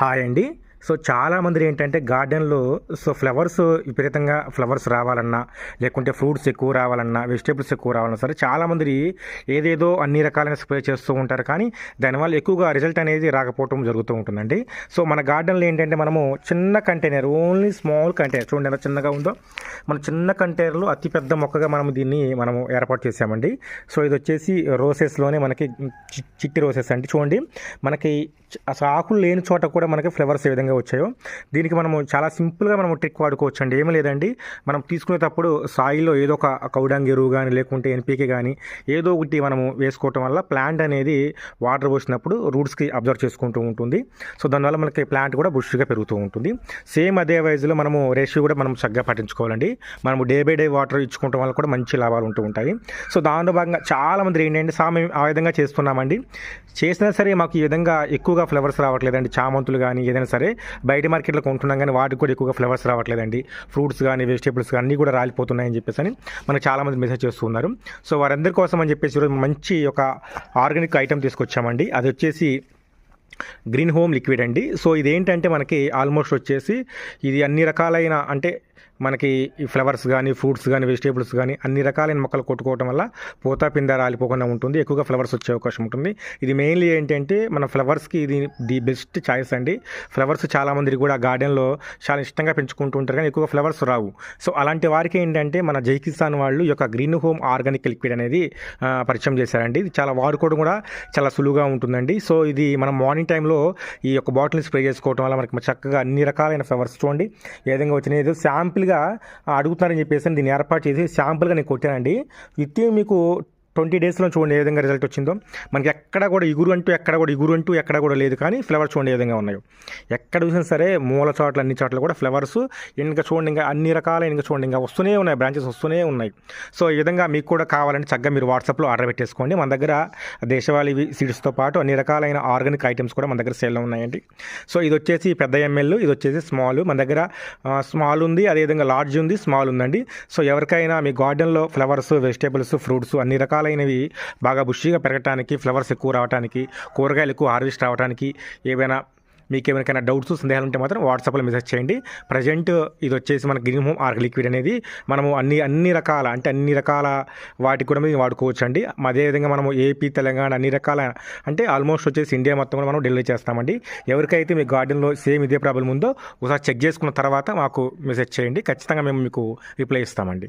Hi అండి. So, చాలామంది ఏంటంటే గార్డెన్‌లో ఫ్లవర్స్ విపరీతంగా ఫ్లవర్స్ రావాలన్నా, లేకుంటే ఫ్రూట్స్ ఎక్కువ రావాలన్నా, వెజిటబుల్స్ ఎక్కువ రావాలన్నా సరే చాలామంది ఏదేదో అన్ని రకాలైన స్ప్రే చేస్తూ ఉంటారు. కానీ దానివల్ల ఎక్కువగా రిజల్ట్ అనేది రాకపోవటం జరుగుతూ ఉంటుందండి. సో, మన గార్డెన్‌లో ఏంటంటే మనము చిన్న కంటైనర్, ఓన్లీ స్మాల్ కంటైనర్ చూడండి ఎంత చిన్నగా ఉందో. మన చిన్న కంటైనర్‌లో అతి పెద్ద మొక్కగా దీన్ని ఏర్పాటు చేసామండి. సో, ఇది వచ్చేసి రోసెస్‌లోనే మనకి చిట్టి రోసెస్ అండి. చూడండి మనకి అసలు ఆకులు లేని చోట కూడా మనకి ఫ్లవర్స్ ఏ విధంగా వచ్చాయో, దీనికి మనము చాలా సింపుల్గా ట్రిక్ వాడుకోవచ్చు అండి. ఏమీ లేదండి, మనం తీసుకునేటప్పుడు సాయిల్లో ఏదో ఒక కౌడాంగ్ ఎరువు కానీ లేకుంటే ఎన్పీకే కానీ ఏదో ఒకటి మనము వేసుకోవటం వల్ల ప్లాంట్ అనేది వాటర్ పోసినప్పుడు రూట్స్కి అబ్జర్వ్ చేసుకుంటూ ఉంటుంది. సో దానివల్ల మనకి ప్లాంట్ కూడా బుష్గా పెరుగుతూ ఉంటుంది. సేమ్ అదే వైజ్లో మనము రేషియో కూడా మనం చక్కగా పట్టించుకోవాలండి. మనము డే బై డే వాటర్ ఇచ్చుకోవటం వల్ల కూడా మంచి లాభాలు ఉంటూ ఉంటాయి. సో దానిలో భాగంగా చాలామంది ఏంటంటే మేము ఆ విధంగా చేస్తున్నామండి. చేసినా సరే మాకు ఈ విధంగా ఎక్కువగా ఫ్లవర్స్ రావట్లేదండి. చామంతులు కానీ ఏదైనా సరే బయట మార్కెట్లో కొంటున్నాం, కానీ వాటికి కూడా ఎక్కువగా ఫ్లవర్స్ రావట్లేదండి. ఫ్రూట్స్ కానీ వెజిటేబుల్స్ కానీ అన్నీ కూడా రాలిపోతున్నాయని చెప్పేసి మనకు చాలామంది మెసేజ్ చేస్తున్నారు. సో వారందరి కోసం అని చెప్పేసి ఈరోజు మంచి ఒక ఆర్గానిక్ ఐటెం తీసుకొచ్చామండి. అది వచ్చేసి గ్రీన్ హోమ్ లిక్విడ్ అండి. సో ఇదేంటంటే మనకి ఆల్మోస్ట్ వచ్చేసి ఇది అన్ని రకాలైన అంటే మనకి ఈ ఫ్లవర్స్ కానీ ఫ్రూట్స్ కానీ వెజిటేబుల్స్ కానీ అన్ని రకాలైన మొక్కలు కొట్టుకోవడం వల్ల పోతా పింద రాలిపోకుండా ఉంటుంది. ఎక్కువగా ఫ్లవర్స్ వచ్చే అవకాశం ఉంటుంది. ఇది మెయిన్లీ ఏంటంటే మన ఫ్లవర్స్కి ఇది ది బెస్ట్ చాయిస్ అండి. ఫ్లవర్స్ చాలామంది కూడా గార్డెన్లో చాలా ఇష్టంగా పెంచుకుంటూ ఉంటారు, కానీ ఎక్కువగా ఫ్లవర్స్ రావు. సో అలాంటి వారికి ఏంటంటే మన జై కిసాన్ వాళ్ళు ఈ యొక్క గ్రీన్ హోమ్ ఆర్గానిక్ లిక్విడ్ అనేది పరిచయం చేశారండి. ఇది చాలా వాడుకోవడం కూడా చాలా సులువుగా ఉంటుందండి. సో ఇది మనం మార్నింగ్ టైంలో ఈ యొక్క బాటిల్ని స్ప్రే చేసుకోవడం వల్ల మనకి చక్కగా అన్ని రకాలైన ఫ్లవర్స్ చూడండి ఏ విధంగా వచ్చినాయి. ఏదో శాంపిల్ అడుగుతున్నారని చెప్పేసి దీన్ని ఏర్పాటు చేసి శాంపుల్గా నేను కొట్టానండి. విత్ మీకు 20 డేస్లో చూడండి ఏ విధంగా రిజల్ట్ వచ్చిందో. మనకి ఎక్కడ కూడా ఇగురు అంటూ ఎక్కడ కూడా లేదు, కానీ ఫ్లవర్స్ చూడండి ఏ విధంగా ఉన్నాయో. ఎక్కడ చూసినా సరే మూల చోట్ల అన్ని చోట్ల కూడా ఫ్లవర్స్ ఇంకా చూడండి, ఇంకా అన్ని రకాల ఇంకా చూడండి ఇంకా వస్తూనే ఉన్నాయి, బ్రాంచెస్ వస్తూనే ఉన్నాయి. సో ఈ విధంగా మీకు కూడా కావాలంటే చక్కగా మీరు వాట్సాప్లో ఆర్డర్ పెట్టేసుకోండి. మన దగ్గర దేశవాళీ సీడ్స్తో పాటు అన్ని రకాలైన ఆర్గానిక్ ఐటమ్స్ కూడా మన దగ్గర సేల్లో ఉన్నాయండి. సో ఇది వచ్చేసి పెద్ద ఎంఎల్, ఇది వచ్చేసి స్మాల్. మన దగ్గర స్మాల్ ఉంది, అదేవిధంగా లార్జ్ ఉంది, స్మాల్ ఉందండి. సో ఎవరికైనా మీ గార్డెన్లో ఫ్లవర్స్ వెజిటేబుల్స్ ఫ్రూట్స్ అన్ని రకాలైనవి బాగా బుషిగా పెరగటానికి, ఫ్లవర్స్ ఎక్కువ రావడానికి, కూరగాయలు ఎక్కువ హార్వెస్ట్ రావడానికి మీకు ఏమైనా డౌట్స్ సందేహాలు ఉంటే మాత్రం వాట్సాప్లో మెసేజ్ చేయండి. ప్రజెంట్ ఇది వచ్చేసి మన గ్రీన్ హోమ్ ఆర్గానిక్ లిక్విడ్ అనేది మనము అన్ని రకాల వాటికి కూడా మేము వాడుకోవచ్చు అండి. అదేవిధంగా మనము ఏపీ తెలంగాణ అన్ని రకాల అంటే ఆల్మోస్ట్ వచ్చేసి ఇండియా మొత్తం కూడా మనం డెలివరీ చేస్తామండి. ఎవరికైతే మీ గార్డెన్లో సేమ్ ఇదే ప్రాబ్లం ఉందో ఒకసారి చెక్ చేసుకున్న తర్వాత మాకు మెసేజ్ చేయండి. ఖచ్చితంగా మేము మీకు రిప్లై ఇస్తామండి.